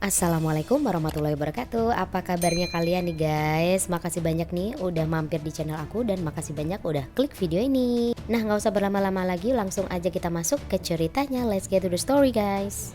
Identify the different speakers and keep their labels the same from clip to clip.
Speaker 1: Assalamualaikum warahmatullahi wabarakatuh. Apa kabarnya kalian nih guys? Makasih banyak nih udah mampir di channel aku dan makasih banyak udah klik video ini. Nah, nggak usah berlama-lama lagi, langsung aja kita masuk ke ceritanya. Let's get to the story guys.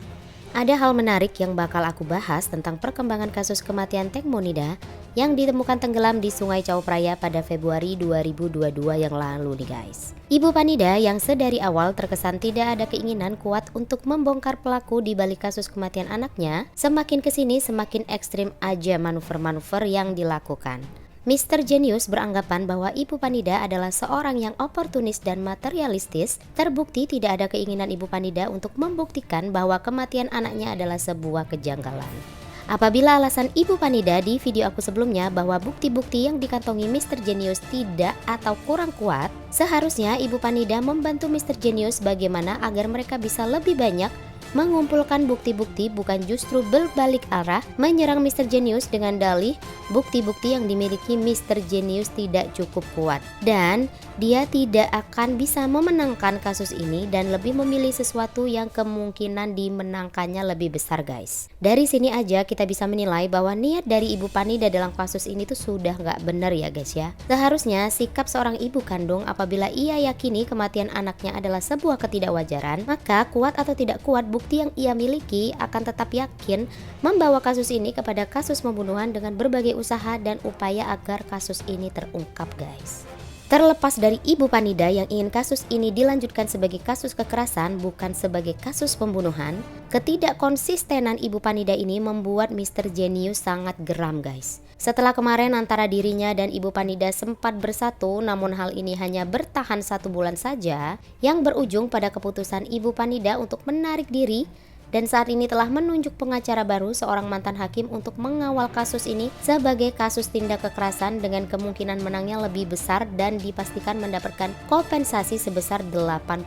Speaker 1: Ada hal menarik yang bakal aku bahas tentang perkembangan kasus kematian Teng Monida yang ditemukan tenggelam di Sungai Chao Phraya pada Februari 2022 yang lalu nih guys. Ibu Panida yang sedari awal terkesan tidak ada keinginan kuat untuk membongkar pelaku di balik kasus kematian anaknya, semakin kesini semakin ekstrim aja manuver-manuver yang dilakukan. Mr. Genius beranggapan bahwa Ibu Panida adalah seorang yang oportunis dan materialistis. Terbukti tidak ada keinginan Ibu Panida untuk membuktikan bahwa kematian anaknya adalah sebuah kejanggalan. Apabila alasan Ibu Panida di video aku sebelumnya bahwa bukti-bukti yang dikantongi Mr. Genius tidak atau kurang kuat, seharusnya Ibu Panida membantu Mr. Genius bagaimana agar mereka bisa lebih banyak mengumpulkan bukti-bukti, bukan justru berbalik arah menyerang Mr. Genius dengan dalih bukti-bukti yang dimiliki Mr. Genius tidak cukup kuat dan dia tidak akan bisa memenangkan kasus ini dan lebih memilih sesuatu yang kemungkinan dimenangkannya lebih besar guys. Dari sini aja kita bisa menilai bahwa niat dari Ibu Panida dalam kasus ini tuh sudah nggak benar ya guys ya. Seharusnya sikap seorang ibu kandung apabila ia yakini kematian anaknya adalah sebuah ketidakwajaran, maka kuat atau tidak kuat bukti yang ia miliki akan tetap yakin membawa kasus ini kepada kasus pembunuhan dengan berbagai usaha dan upaya agar kasus ini terungkap guys. Terlepas dari Ibu Panida yang ingin kasus ini dilanjutkan sebagai kasus kekerasan bukan sebagai kasus pembunuhan, ketidakkonsistenan Ibu Panida ini membuat Mr. Genius sangat geram guys. Setelah kemarin antara dirinya dan Ibu Panida sempat bersatu, namun hal ini hanya bertahan 1 bulan saja, yang berujung pada keputusan Ibu Panida untuk menarik diri dan saat ini telah menunjuk pengacara baru seorang mantan hakim untuk mengawal kasus ini sebagai kasus tindak kekerasan dengan kemungkinan menangnya lebih besar dan dipastikan mendapatkan kompensasi sebesar 84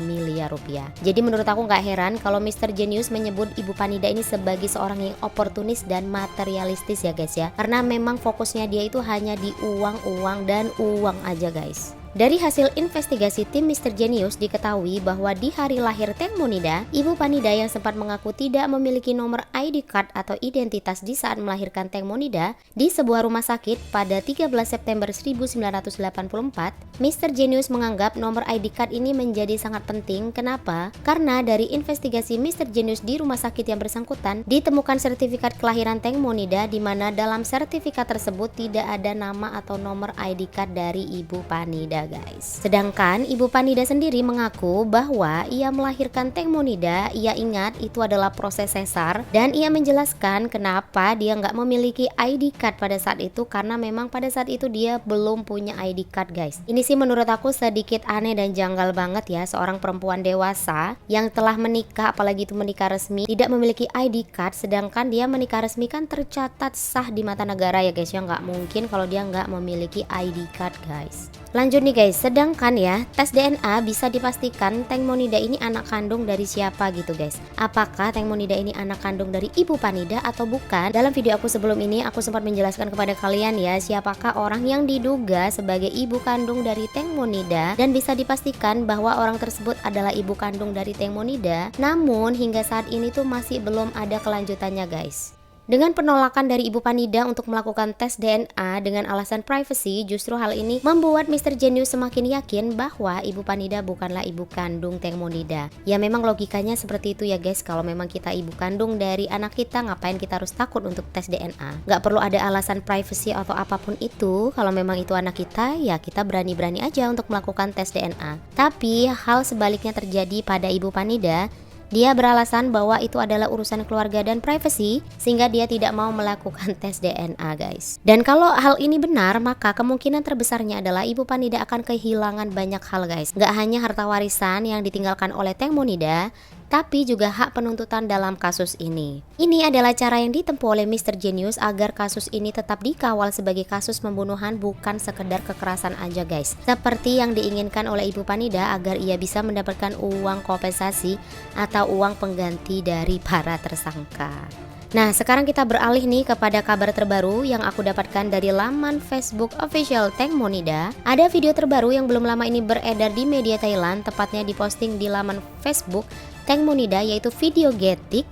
Speaker 1: miliar rupiah. Jadi menurut aku nggak heran kalau Mr. Genius menyebut Ibu Panida ini sebagai seorang yang oportunis dan materialistis ya guys ya, karena memang fokusnya dia itu hanya di uang dan uang aja guys. Dari hasil investigasi tim Mr. Genius diketahui bahwa di hari lahir Teng Monida, Ibu Panida yang sempat mengaku tidak memiliki nomor ID card atau identitas di saat melahirkan Teng Monida di sebuah rumah sakit pada 13 September 1984, Mr. Genius menganggap nomor ID card ini menjadi sangat penting. Kenapa? Karena dari investigasi Mr. Genius di rumah sakit yang bersangkutan ditemukan sertifikat kelahiran Teng Monida di mana dalam sertifikat tersebut tidak ada nama atau nomor ID card dari Ibu Panida guys. Sedangkan Ibu Panida sendiri mengaku bahwa ia melahirkan Teng Monida, ia ingat itu adalah proses sesar dan ia menjelaskan kenapa dia nggak memiliki ID card pada saat itu karena memang pada saat itu dia belum punya ID card guys. Ini sih menurut aku sedikit aneh dan janggal banget ya, seorang perempuan dewasa yang telah menikah, apalagi itu menikah resmi, tidak memiliki ID card sedangkan dia menikah resmi kan tercatat sah di mata negara ya guys ya, nggak mungkin kalau dia nggak memiliki ID card guys. Lanjut nih guys, sedangkan ya tes DNA bisa dipastikan Teng Monida ini anak kandung dari siapa gitu guys. Apakah Teng Monida ini anak kandung dari Ibu Panida atau bukan? Dalam video aku sebelum ini aku sempat menjelaskan kepada kalian ya siapakah orang yang diduga sebagai ibu kandung dari Teng Monida dan bisa dipastikan bahwa orang tersebut adalah ibu kandung dari Teng Monida. Namun hingga saat ini tuh masih belum ada kelanjutannya guys. Dengan penolakan dari Ibu Panida untuk melakukan tes DNA dengan alasan privacy, justru hal ini membuat Mr. Genius semakin yakin bahwa Ibu Panida bukanlah ibu kandung Teng Monida. Ya memang logikanya seperti itu ya guys, kalau memang kita ibu kandung dari anak kita ngapain kita harus takut untuk tes DNA? Gak perlu ada alasan privacy atau apapun itu, kalau memang itu anak kita ya kita berani-berani aja untuk melakukan tes DNA. Tapi hal sebaliknya terjadi pada Ibu Panida. Dia beralasan bahwa itu adalah urusan keluarga dan privasi sehingga dia tidak mau melakukan tes DNA guys. Dan kalau hal ini benar maka kemungkinan terbesarnya adalah Ibu Panida akan kehilangan banyak hal guys. Gak hanya harta warisan yang ditinggalkan oleh Teng Monida, tapi juga hak penuntutan dalam kasus ini. Ini adalah cara yang ditempuh oleh Mr. Genius agar kasus ini tetap dikawal sebagai kasus pembunuhan bukan sekedar kekerasan aja guys. Seperti yang diinginkan oleh Ibu Panida agar ia bisa mendapatkan uang kompensasi atau uang pengganti dari para tersangka. Nah, sekarang kita beralih nih kepada kabar terbaru yang aku dapatkan dari laman Facebook official Teng Monida. Ada video terbaru yang belum lama ini beredar di media Thailand, tepatnya diposting di laman Facebook Teng Monida, yaitu video getik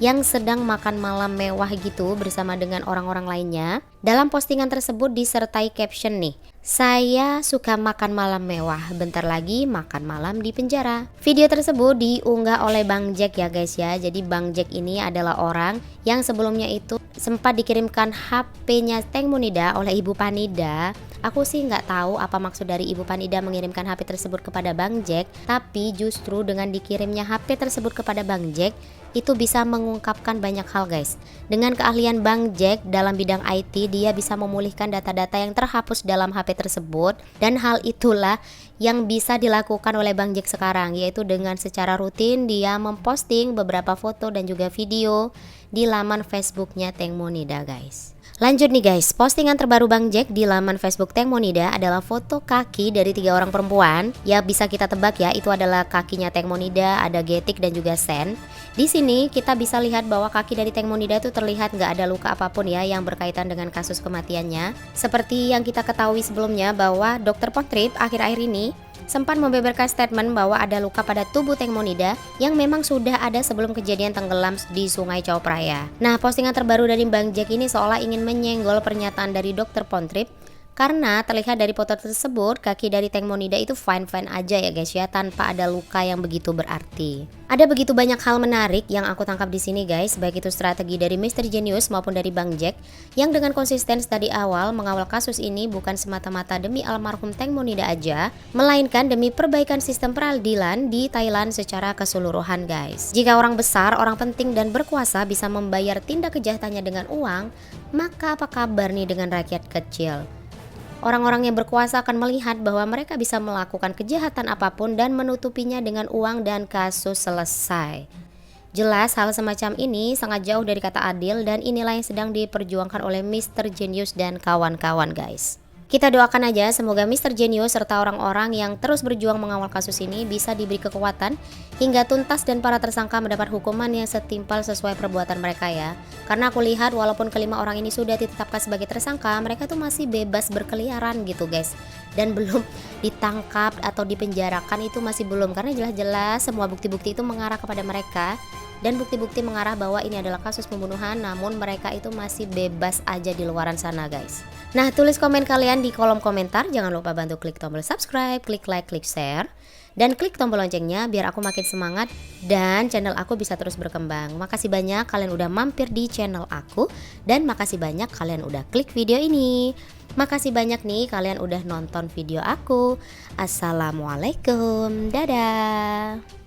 Speaker 1: yang sedang makan malam mewah gitu bersama dengan orang-orang lainnya. Dalam postingan tersebut disertai caption nih, "Saya suka makan malam mewah, bentar lagi makan malam di penjara." Video tersebut diunggah oleh Bang Jack ya guys ya. Jadi Bang Jack ini adalah orang yang sebelumnya itu sempat dikirimkan HP-nya Teng Monida oleh Ibu Panida. Aku sih nggak tahu apa maksud dari Ibu Panida mengirimkan HP tersebut kepada Bang Jack, tapi justru dengan dikirimnya HP tersebut kepada Bang Jack, itu bisa mengungkapkan banyak hal guys. Dengan keahlian Bang Jack dalam bidang IT, dia bisa memulihkan data-data yang terhapus dalam HP tersebut, dan hal itulah yang bisa dilakukan oleh Bang Jack sekarang, yaitu dengan secara rutin dia memposting beberapa foto dan juga video di laman Facebooknya Teng Monida guys. Lanjut nih guys, postingan terbaru Bang Jack di laman Facebook Teng Monida adalah foto kaki dari 3 orang perempuan. Ya bisa kita tebak ya, itu adalah kakinya Teng Monida, ada Getik dan juga Sen. Di sini kita bisa lihat bahwa kaki dari Teng Monida itu terlihat nggak ada luka apapun ya yang berkaitan dengan kasus kematiannya. Seperti yang kita ketahui sebelumnya bahwa Dr. Pontrip akhir-akhir ini sempat membeberkan statement bahwa ada luka pada tubuh Teng Monida yang memang sudah ada sebelum kejadian tenggelam di Sungai Chao Phraya. Nah, postingan terbaru dari Bang Jack ini seolah ingin menyenggol pernyataan dari Dr. Pontrip, karena terlihat dari foto tersebut kaki dari Teng Monida itu fine-fine aja ya guys ya, tanpa ada luka yang begitu berarti. Ada begitu banyak hal menarik yang aku tangkap di sini guys, baik itu strategi dari Mr. Genius maupun dari Bang Jack yang dengan konsisten dari awal mengawal kasus ini bukan semata-mata demi almarhum Teng Monida aja, melainkan demi perbaikan sistem peradilan di Thailand secara keseluruhan guys. Jika orang besar, orang penting dan berkuasa bisa membayar tindak kejahatannya dengan uang, maka apa kabar nih dengan rakyat kecil? Orang-orang yang berkuasa akan melihat bahwa mereka bisa melakukan kejahatan apapun dan menutupinya dengan uang dan kasus selesai. Jelas hal semacam ini sangat jauh dari kata adil, dan inilah yang sedang diperjuangkan oleh Mr. Genius dan kawan-kawan guys. Kita doakan aja semoga Mr. Genius serta orang-orang yang terus berjuang mengawal kasus ini bisa diberi kekuatan hingga tuntas dan para tersangka mendapat hukuman yang setimpal sesuai perbuatan mereka ya. Karena aku lihat walaupun kelima orang ini sudah ditetapkan sebagai tersangka, mereka tuh masih bebas berkeliaran gitu guys. Dan belum ditangkap atau dipenjarakan, itu masih belum, karena jelas-jelas semua bukti-bukti itu mengarah kepada mereka. Dan bukti-bukti mengarah bahwa ini adalah kasus pembunuhan, namun mereka itu masih bebas aja di luaran sana guys. Nah, tulis komen kalian di kolom komentar. Jangan lupa bantu klik tombol subscribe, klik like, klik share, dan klik tombol loncengnya biar aku makin semangat dan channel aku bisa terus berkembang. Makasih banyak kalian udah mampir di channel aku, dan makasih banyak kalian udah klik video ini. Makasih banyak nih kalian udah nonton video aku. Assalamualaikum, dadah.